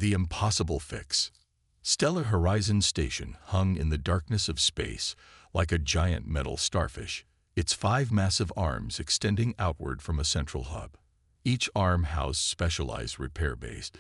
The impossible fix. Stellar Horizon Station hung in the darkness of space like a giant metal starfish, its 5 massive arms extending outward from a central hub. Each arm housed specialized repair bays,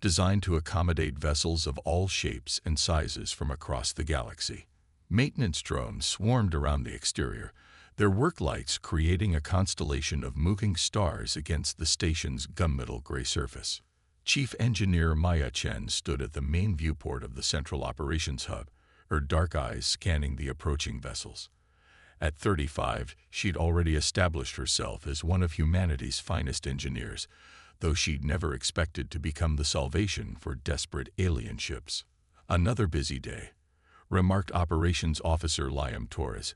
designed to accommodate vessels of all shapes and sizes from across the galaxy. Maintenance drones swarmed around the exterior, their work lights creating a constellation of moving stars against the station's gunmetal gray surface. Chief Engineer Maya Chen stood at the main viewport of the Central Operations Hub, her dark eyes scanning the approaching vessels. At 35, she'd already established herself as one of humanity's finest engineers, though she'd never expected to become the salvation for desperate alien ships. "Another busy day," remarked Operations Officer Liam Torres,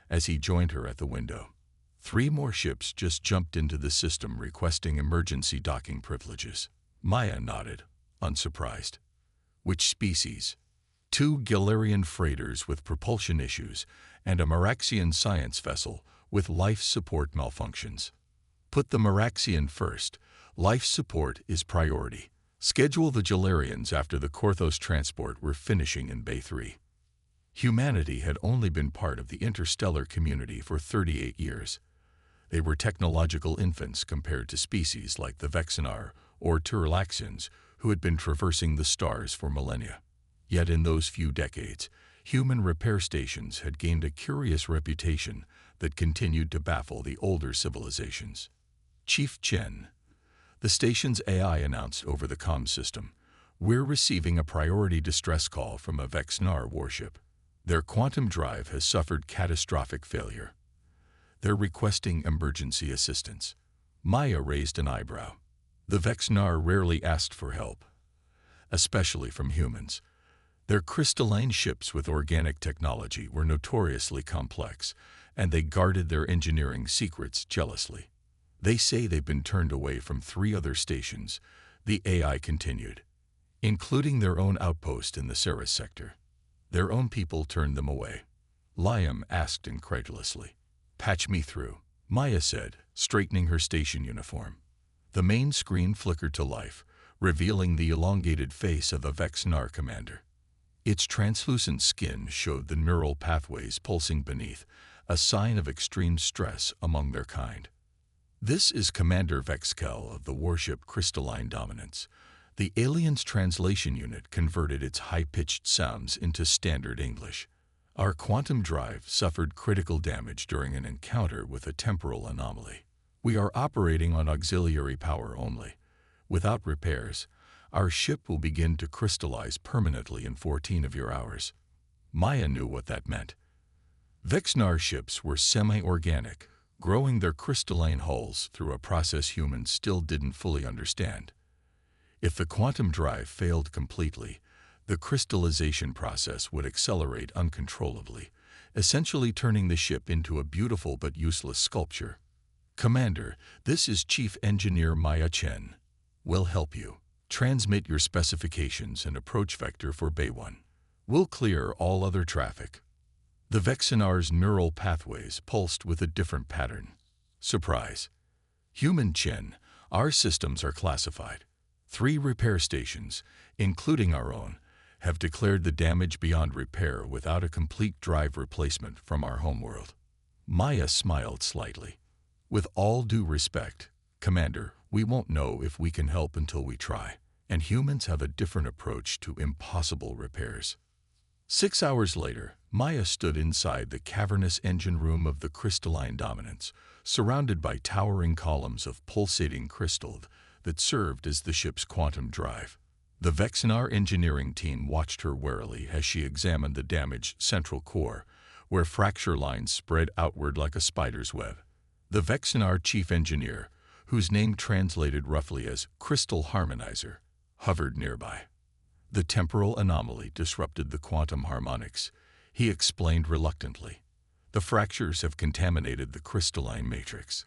as he joined her at the window. 3 more ships just jumped into the system requesting emergency docking privileges. Maya nodded, unsurprised. "Which species?" "2 Galarian freighters with propulsion issues and a Maraxian science vessel with life support malfunctions." "Put the Maraxian first. Life support is priority. Schedule the Galarians after the Korthos transport we're finishing in Bay 3. Humanity had only been part of the interstellar community for 38 years. They were technological infants compared to species like the Vexenar or Turlaxians, who had been traversing the stars for millennia. Yet in those few decades, human repair stations had gained a curious reputation that continued to baffle the older civilizations. "Chief Chen," the station's AI announced over the comm system, "we're receiving a priority distress call from a Vexenar warship. Their quantum drive has suffered catastrophic failure. They're requesting emergency assistance." Maya raised an eyebrow. The Vexenar rarely asked for help, especially from humans. Their crystalline ships with organic technology were notoriously complex, and they guarded their engineering secrets jealously. "They say they've been turned away from 3 other stations," the AI continued, "including their own outpost in the Ceres sector. Their own people turned them away." Liam asked incredulously. "Patch me through," Maya said, straightening her station uniform. The main screen flickered to life, revealing the elongated face of a Vexenar commander. Its translucent skin showed the neural pathways pulsing beneath, a sign of extreme stress among their kind. "This is Commander Vexkel of the warship Crystalline Dominance." The alien's translation unit converted its high-pitched sounds into standard English. "Our quantum drive suffered critical damage during an encounter with a temporal anomaly. We are operating on auxiliary power only. Without repairs, our ship will begin to crystallize permanently in 14 of your hours." Maya knew what that meant. Vexenar ships were semi-organic, growing their crystalline hulls through a process humans still didn't fully understand. If the quantum drive failed completely, the crystallization process would accelerate uncontrollably, essentially turning the ship into a beautiful but useless sculpture. "Commander, this is Chief Engineer Maya Chen. We'll help you. Transmit your specifications and approach vector for Bay 1. We'll clear all other traffic." The Vexenar's neural pathways pulsed with a different pattern. "Surprise. Human Chen, our systems are classified. 3 repair stations, including our own, have declared the damage beyond repair without a complete drive replacement from our homeworld." Maya smiled slightly. "With all due respect, Commander, we won't know if we can help until we try, and humans have a different approach to impossible repairs." 6 hours later, Maya stood inside the cavernous engine room of the Crystalline Dominance, surrounded by towering columns of pulsating crystal that served as the ship's quantum drive. The Vexenar engineering team watched her warily as she examined the damaged central core, where fracture lines spread outward like a spider's web. The Vexenar chief engineer, whose name translated roughly as Crystal Harmonizer, hovered nearby. "The temporal anomaly disrupted the quantum harmonics," he explained reluctantly. "The fractures have contaminated the crystalline matrix.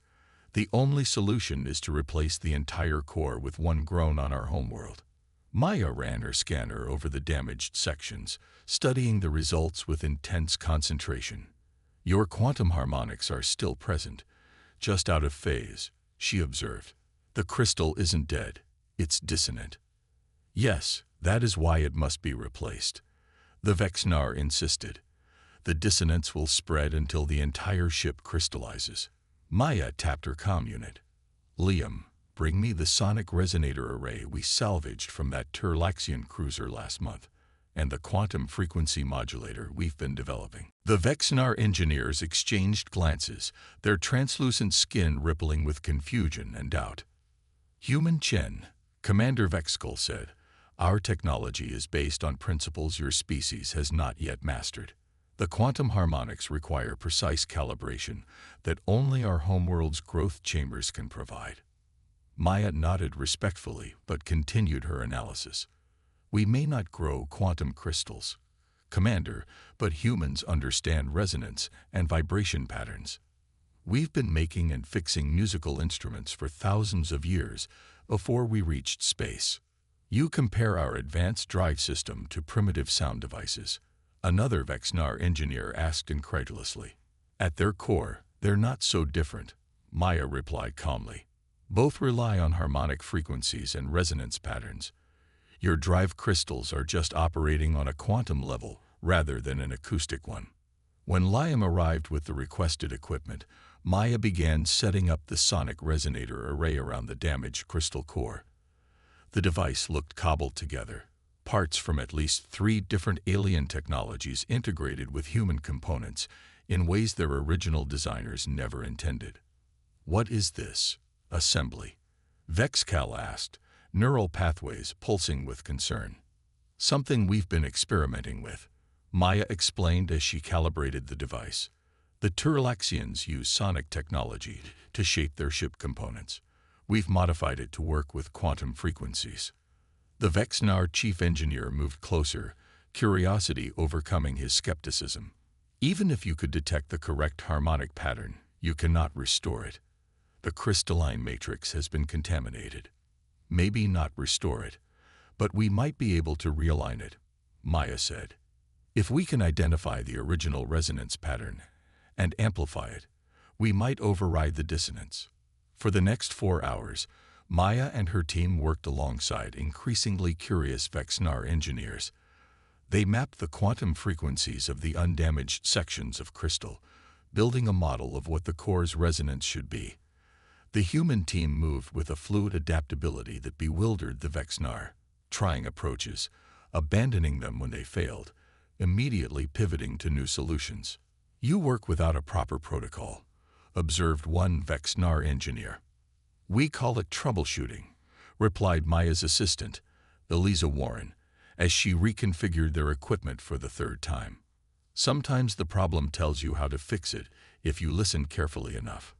The only solution is to replace the entire core with one grown on our homeworld." Maya ran her scanner over the damaged sections, studying the results with intense concentration. "Your quantum harmonics are still present, just out of phase," she observed. "The crystal isn't dead, it's dissonant. Yes, that is why it must be replaced. The Vexnar insisted. The dissonance will spread until the entire ship crystallizes. Maya tapped her comm unit. Liam, bring me the sonic resonator array we salvaged from that Turlaxian cruiser last month, and the quantum frequency modulator we've been developing. The Vexnar engineers exchanged glances, their translucent skin rippling with confusion and doubt. Human Chen, Commander Vexkull said, our technology is based on principles your species has not yet mastered. The quantum harmonics require precise calibration that only our homeworld's growth chambers can provide. Maya nodded respectfully but continued her analysis. We may not grow quantum crystals, Commander, but humans understand resonance and vibration patterns. We've been making and fixing musical instruments for thousands of years before we reached space. You compare our advanced drive system to primitive sound devices, another Vexnar engineer asked incredulously. At their core, they're not so different, Maya replied calmly. Both rely on harmonic frequencies and resonance patterns. Your drive crystals are just operating on a quantum level rather than an acoustic one. When Liam arrived with the requested equipment, Maya began setting up the sonic resonator array around the damaged crystal core. The device looked cobbled together, parts from at least 3 different alien technologies integrated with human components in ways their original designers never intended. What is this? Assembly? Vexcal asked, neural pathways pulsing with concern. Something we've been experimenting with, Maya explained as she calibrated the device. The Turlaxians use sonic technology to shape their ship components. We've modified it to work with quantum frequencies. The Vexnar chief engineer moved closer, curiosity overcoming his skepticism. Even if you could detect the correct harmonic pattern, you cannot restore it. The crystalline matrix has been contaminated. Maybe not restore it, but we might be able to realign it, Maya said. If we can identify the original resonance pattern and amplify it, we might override the dissonance. For the next 4 hours, Maya and her team worked alongside increasingly curious Vexnar engineers. They mapped the quantum frequencies of the undamaged sections of crystal, building a model of what the core's resonance should be. The human team moved with a fluid adaptability that bewildered the Vexnar, trying approaches, abandoning them when they failed, immediately pivoting to new solutions. You work without a proper protocol, observed one Vexnar engineer. We call it troubleshooting, replied Maya's assistant, Eliza Warren, as she reconfigured their equipment for the 3rd time. Sometimes the problem tells you how to fix it if you listen carefully enough.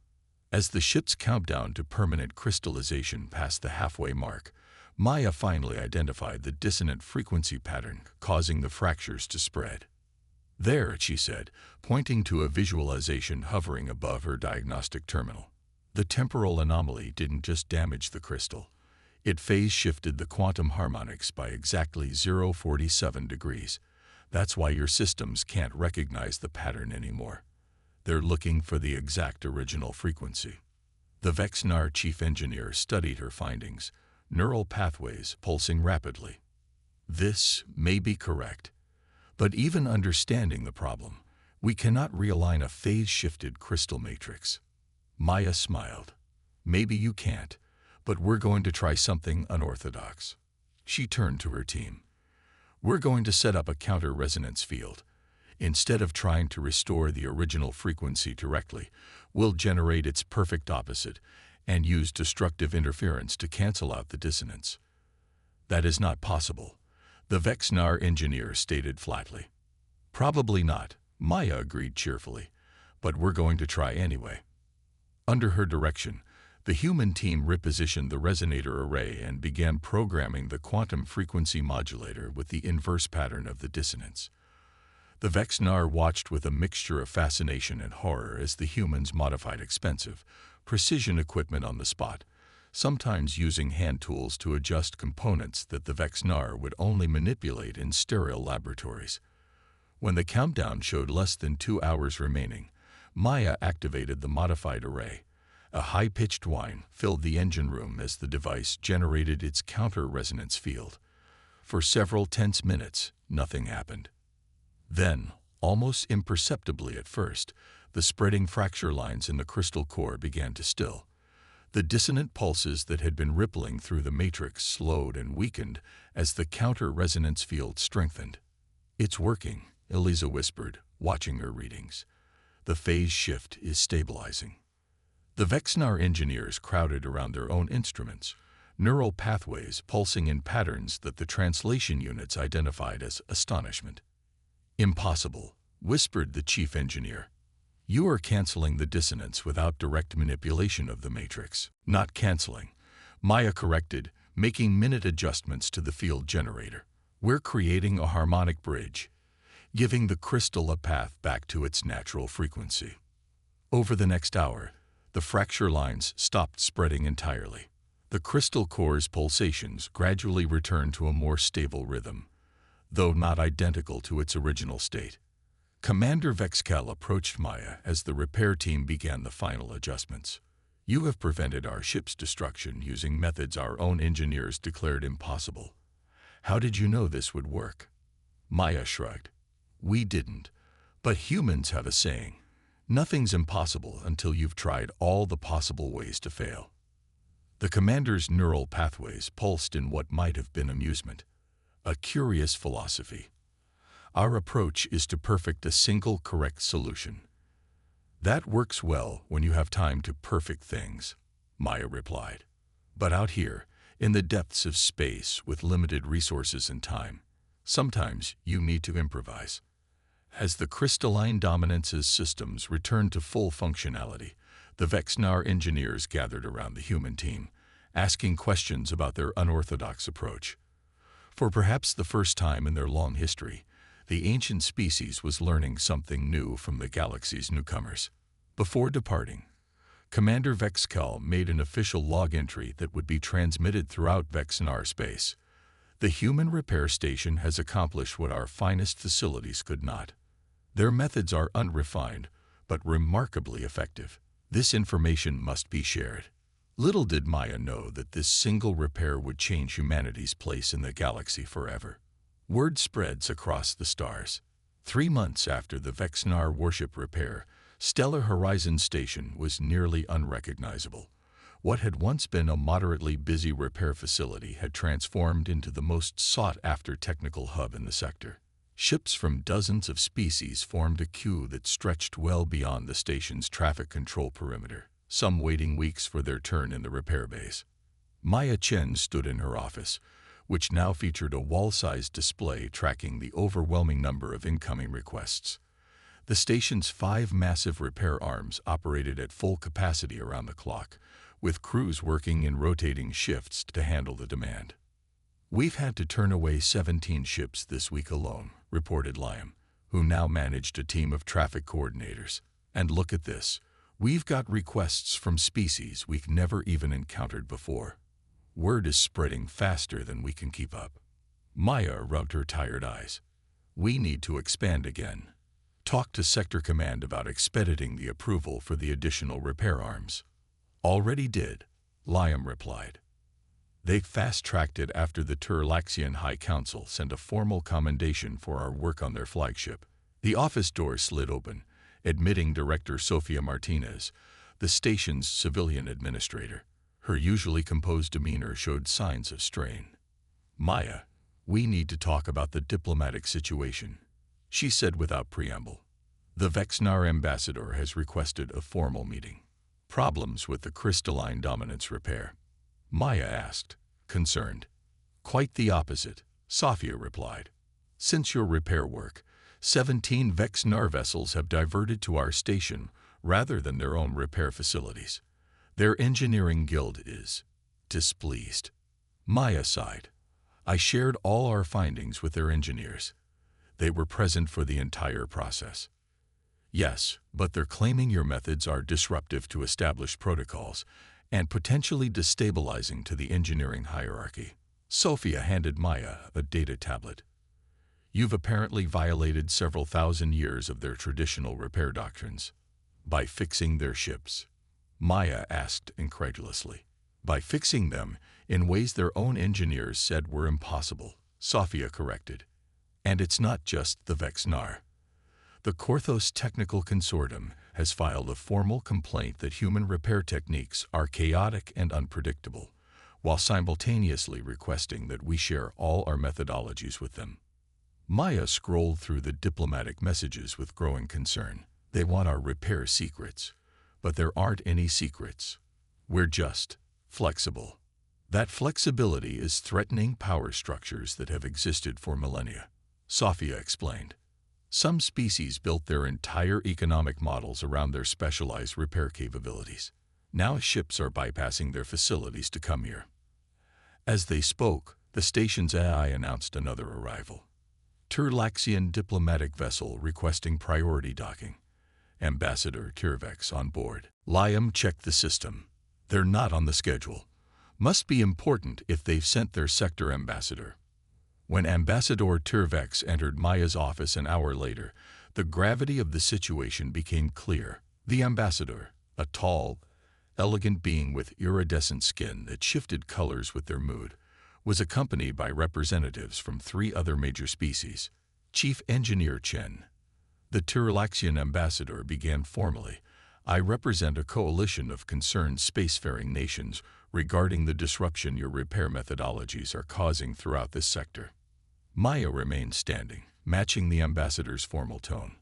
As the ship's countdown to permanent crystallization passed the halfway mark, Maya finally identified the dissonant frequency pattern causing the fractures to spread. There, she said, pointing to a visualization hovering above her diagnostic terminal. The temporal anomaly didn't just damage the crystal. It phase-shifted the quantum harmonics by exactly 0.47 degrees. That's why your systems can't recognize the pattern anymore. They're looking for the exact original frequency. The Vexnar chief engineer studied her findings, neural pathways pulsing rapidly. This may be correct, but even understanding the problem, we cannot realign a phase-shifted crystal matrix. Maya smiled. Maybe you can't, but we're going to try something unorthodox. She turned to her team. We're going to set up a counter-resonance field. Instead of trying to restore the original frequency directly, we'll generate its perfect opposite and use destructive interference to cancel out the dissonance. That is not possible, the Vexnar engineer stated flatly. Probably not, Maya agreed cheerfully, but we're going to try anyway. Under her direction, the human team repositioned the resonator array and began programming the quantum frequency modulator with the inverse pattern of the dissonance. The Vexnar watched with a mixture of fascination and horror as the humans modified expensive, precision equipment on the spot, sometimes using hand tools to adjust components that the Vexnar would only manipulate in sterile laboratories. When the countdown showed less than 2 hours remaining, Maya activated the modified array. A high-pitched whine filled the engine room as the device generated its counter-resonance field, For several tense minutes, nothing happened. Then, almost imperceptibly at first, the spreading fracture lines in the crystal core began to still. The dissonant pulses that had been rippling through the matrix slowed and weakened as the counter-resonance field strengthened. "It's working," Eliza whispered, watching her readings. "The phase shift is stabilizing." The Vexnar engineers crowded around their own instruments, neural pathways pulsing in patterns that the translation units identified as astonishment. "Impossible," whispered the chief engineer. "You are canceling the dissonance without direct manipulation of the matrix." "Not canceling," Maya corrected, making minute adjustments to the field generator. "We're creating a harmonic bridge, giving the crystal a path back to its natural frequency." Over the next hour, the fracture lines stopped spreading entirely. The crystal core's pulsations gradually returned to a more stable rhythm, though not identical to its original state. Commander Vexcal approached Maya as the repair team began the final adjustments. "You have prevented our ship's destruction using methods our own engineers declared impossible. How did you know this would work?" Maya shrugged. "We didn't, but humans have a saying, nothing's impossible until you've tried all the possible ways to fail." The commander's neural pathways pulsed in what might have been amusement. "A curious philosophy. Our approach is to perfect a single correct solution." "That works well when you have time to perfect things," Maya replied. "But out here, in the depths of space with limited resources and time, sometimes you need to improvise." As the crystalline dominance's systems returned to full functionality, the Vexnar engineers gathered around the human team, asking questions about their unorthodox approach. For perhaps the first time in their long history, the ancient species was learning something new from the galaxy's newcomers. Before departing, Commander Vexcal made an official log entry that would be transmitted throughout Vexnar space. "The human repair station has accomplished what our finest facilities could not. Their methods are unrefined, but remarkably effective. This information must be shared." Little did Maya know that this single repair would change humanity's place in the galaxy forever. Word spreads across the stars. 3 months after the Vexnar warship repair, Stellar Horizon Station was nearly unrecognizable. What had once been a moderately busy repair facility had transformed into the most sought-after technical hub in the sector. Ships from dozens of species formed a queue that stretched well beyond the station's traffic control perimeter, some waiting weeks for their turn in the repair bays. Maya Chen stood in her office, which now featured a wall-sized display tracking the overwhelming number of incoming requests. The station's 5 massive repair arms operated at full capacity around the clock, with crews working in rotating shifts to handle the demand. "We've had to turn away 17 ships this week alone," reported Liam, who now managed a team of traffic coordinators. "And look at this. We've got requests from species we've never even encountered before. Word is spreading faster than we can keep up." Maya rubbed her tired eyes. "We need to expand again. Talk to Sector Command about expediting the approval for the additional repair arms." "Already did," Liam replied. "They fast-tracked it after the Turlaxian High Council sent a formal commendation for our work on their flagship." The office door slid open, admitting Director Sofia Martinez, the station's civilian administrator. Her usually composed demeanor showed signs of strain. "Maya, we need to talk about the diplomatic situation," she said without preamble. "The Vexnar ambassador has requested a formal meeting." "Problems with the crystalline dominance repair?" Maya asked, concerned. "Quite the opposite," Sofia replied. "Since your repair work, 17 Vexnar vessels have diverted to our station rather than their own repair facilities. Their engineering guild is displeased." Maya sighed. "I shared all our findings with their engineers. They were present for the entire process." "Yes, but they're claiming your methods are disruptive to established protocols and potentially destabilizing to the engineering hierarchy." Sofia handed Maya a data tablet. "You've apparently violated several thousand years of their traditional repair doctrines." "By fixing their ships?" Maya asked incredulously. "By fixing them in ways their own engineers said were impossible," Sophia corrected. And it's not just the Vexnar. The Korthos Technical Consortium has filed a formal complaint that human repair techniques are chaotic and unpredictable, while simultaneously requesting that we share all our methodologies with them. Maya scrolled through the diplomatic messages with growing concern. They want our repair secrets, but there aren't any secrets. We're just flexible. That flexibility is threatening power structures that have existed for millennia, Sophia explained. Some species built their entire economic models around their specialized repair capabilities. Now ships are bypassing their facilities to come here. As they spoke, the station's AI announced another arrival. Turlaxian diplomatic vessel requesting priority docking. Ambassador Tirvex on board. Liam checked the system. They're not on the schedule. Must be important if they've sent their sector ambassador. When Ambassador Tirvex entered Maya's office an hour later, the gravity of the situation became clear. The ambassador, a tall, elegant being with iridescent skin that shifted colors with their mood, was accompanied by representatives from 3 other major species. Chief Engineer Chen. The Turlaxian ambassador began formally. I represent a coalition of concerned spacefaring nations regarding the disruption your repair methodologies are causing throughout this sector. Maya remained standing, matching the ambassador's formal tone.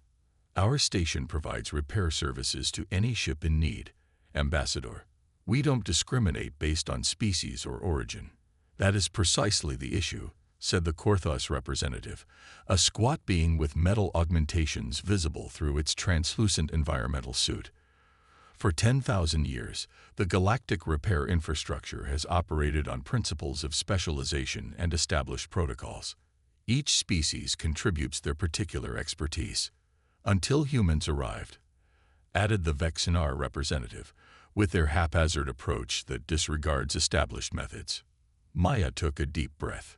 Our station provides repair services to any ship in need. Ambassador, we don't discriminate based on species or origin. That is precisely the issue, said the Korthos representative, a squat being with metal augmentations visible through its translucent environmental suit. For 10,000 years, the galactic repair infrastructure has operated on principles of specialization and established protocols. Each species contributes their particular expertise. Until humans arrived, added the Vexnar representative, with their haphazard approach that disregards established methods. Maya took a deep breath.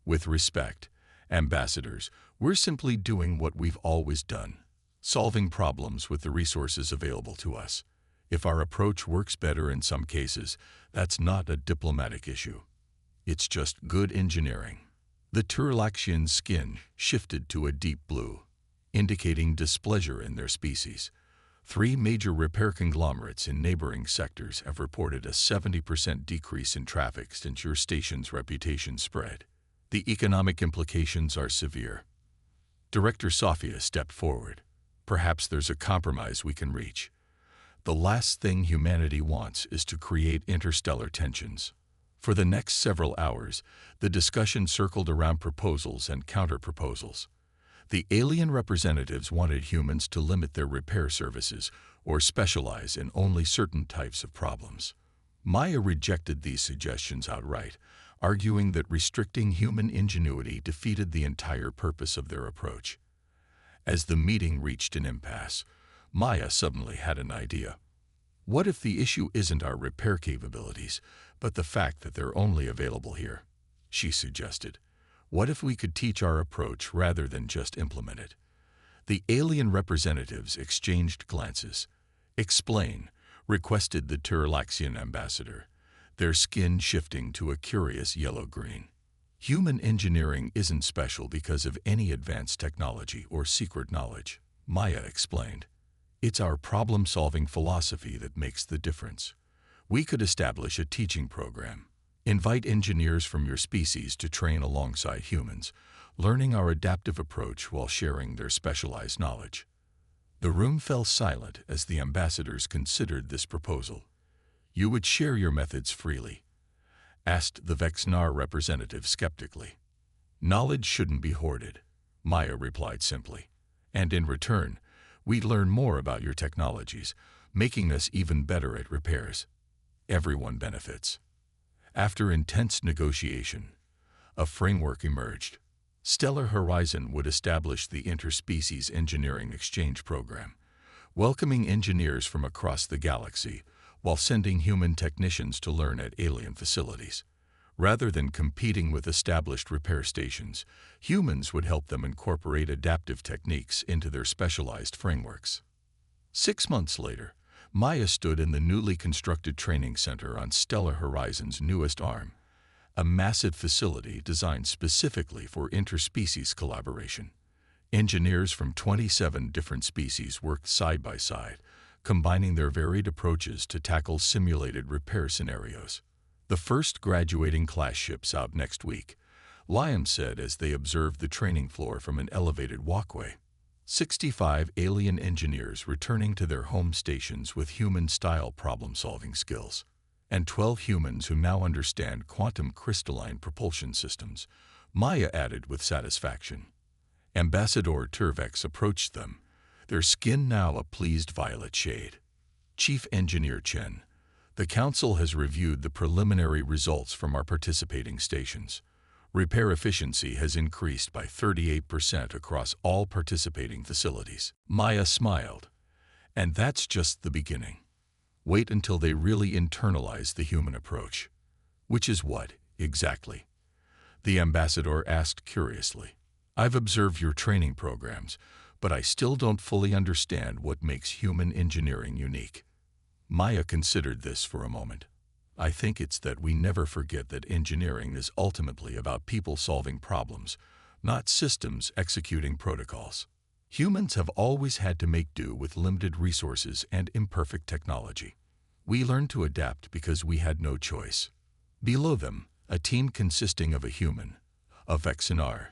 With respect, ambassadors, we're simply doing what we've always done, solving problems with the resources available to us. If our approach works better in some cases, that's not a diplomatic issue. It's just good engineering. The Turlaxian skin shifted to a deep blue, indicating displeasure in their species. 3 major repair conglomerates in neighboring sectors have reported a 70% decrease in traffic since your station's reputation spread. The economic implications are severe. Director Sophia stepped forward. Perhaps there's a compromise we can reach. The last thing humanity wants is to create interstellar tensions. For the next several hours, the discussion circled around proposals and counter-proposals. The alien representatives wanted humans to limit their repair services or specialize in only certain types of problems. Maya rejected these suggestions outright, arguing that restricting human ingenuity defeated the entire purpose of their approach. As the meeting reached an impasse, Maya suddenly had an idea. What if the issue isn't our repair capabilities, but the fact that they're only available here? She suggested. What if we could teach our approach rather than just implement it? The alien representatives exchanged glances. Explain, requested the Turlaxian ambassador, their skin shifting to a curious yellow-green. Human engineering isn't special because of any advanced technology or secret knowledge, Maya explained. It's our problem-solving philosophy that makes the difference. We could establish a teaching program. Invite engineers from your species to train alongside humans, learning our adaptive approach while sharing their specialized knowledge. The room fell silent as the ambassadors considered this proposal. You would share your methods freely, asked the Vexnar representative skeptically. Knowledge shouldn't be hoarded, Maya replied simply. And in return, we'd learn more about your technologies, making us even better at repairs. Everyone benefits. After intense negotiation, a framework emerged. Stellar Horizon would establish the Interspecies Engineering Exchange Program, welcoming engineers from across the galaxy while sending human technicians to learn at alien facilities. Rather than competing with established repair stations, humans would help them incorporate adaptive techniques into their specialized frameworks. 6 months later, Maya stood in the newly constructed training center on Stellar Horizon's newest arm, a massive facility designed specifically for interspecies collaboration. Engineers from 27 different species worked side by side, combining their varied approaches to tackle simulated repair scenarios. The first graduating class ships out next week, Liam said as they observed the training floor from an elevated walkway. 65 alien engineers returning to their home stations with human-style problem-solving skills, and 12 humans who now understand quantum crystalline propulsion systems, Maya added with satisfaction. Ambassador Turvex approached them, their skin now a pleased violet shade. Chief Engineer Chen, the Council has reviewed the preliminary results from our participating stations. Repair efficiency has increased by 38% across all participating facilities. Maya smiled. And that's just the beginning. Wait until they really internalize the human approach. Which is what, exactly? The ambassador asked curiously. I've observed your training programs, but I still don't fully understand what makes human engineering unique. Maya considered this for a moment. I think it's that we never forget that engineering is ultimately about people solving problems, not systems executing protocols. Humans have always had to make do with limited resources and imperfect technology. We learned to adapt because we had no choice. Below them, a team consisting of a human, a Vexenar,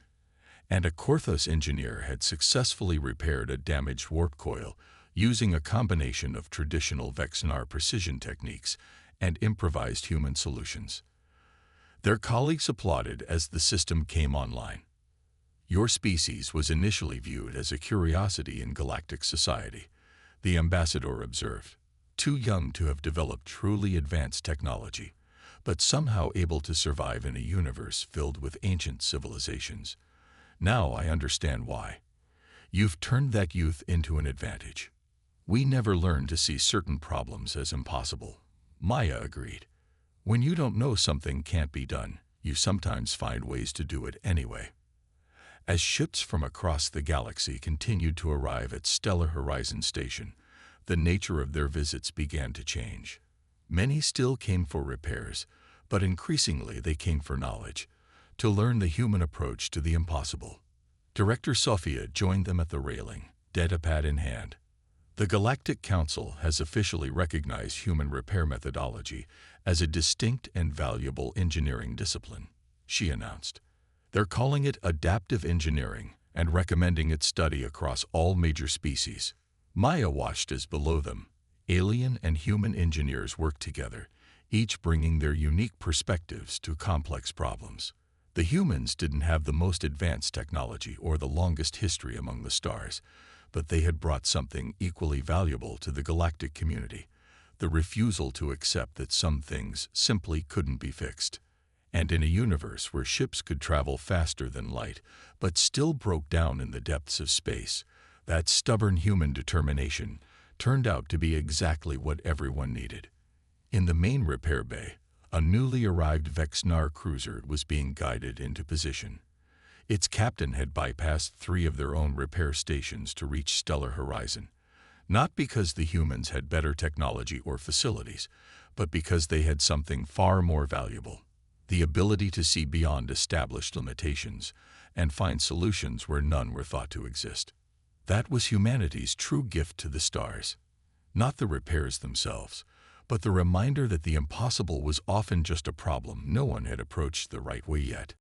and a Korthos engineer had successfully repaired a damaged warp coil using a combination of traditional Vexenar precision techniques and improvised human solutions. Their colleagues applauded as the system came online. Your species was initially viewed as a curiosity in galactic society, the ambassador observed. Too young to have developed truly advanced technology, but somehow able to survive in a universe filled with ancient civilizations. Now I understand why. You've turned that youth into an advantage. We never learned to see certain problems as impossible. Maya agreed. When you don't know something can't be done, you sometimes find ways to do it anyway. As ships from across the galaxy continued to arrive at Stellar Horizon Station, the nature of their visits began to change. Many still came for repairs, but increasingly they came for knowledge, to learn the human approach to the impossible. Director Sophia joined them at the railing, datapad in hand. The Galactic Council has officially recognized human repair methodology as a distinct and valuable engineering discipline, she announced. They're calling it adaptive engineering and recommending its study across all major species. Maya watched as below them, alien and human engineers worked together, each bringing their unique perspectives to complex problems. The humans didn't have the most advanced technology or the longest history among the stars, but they had brought something equally valuable to the galactic community, the refusal to accept that some things simply couldn't be fixed. And in a universe where ships could travel faster than light, but still broke down in the depths of space, that stubborn human determination turned out to be exactly what everyone needed. In the main repair bay, a newly arrived Vexenar cruiser was being guided into position. Its captain had bypassed 3 of their own repair stations to reach Stellar Horizon, not because the humans had better technology or facilities, but because they had something far more valuable: the ability to see beyond established limitations and find solutions where none were thought to exist. That was humanity's true gift to the stars. Not the repairs themselves, but the reminder that the impossible was often just a problem no one had approached the right way yet.